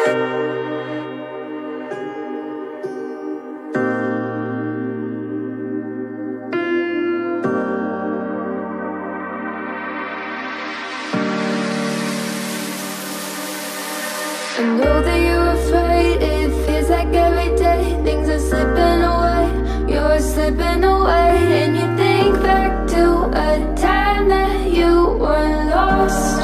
I know that you're afraid, it feels like every day things are slipping away, you're slipping away. And you think back to a time that you were lost.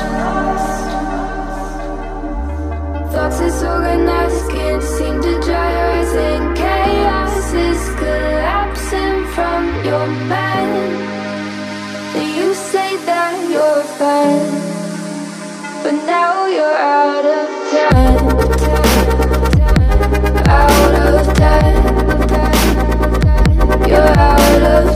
Thoughts disorganized, can't seem to dry your eyes, and chaos is collapsing from your mind. And you say that you're fine, but now you're out of time, out of time, you're out of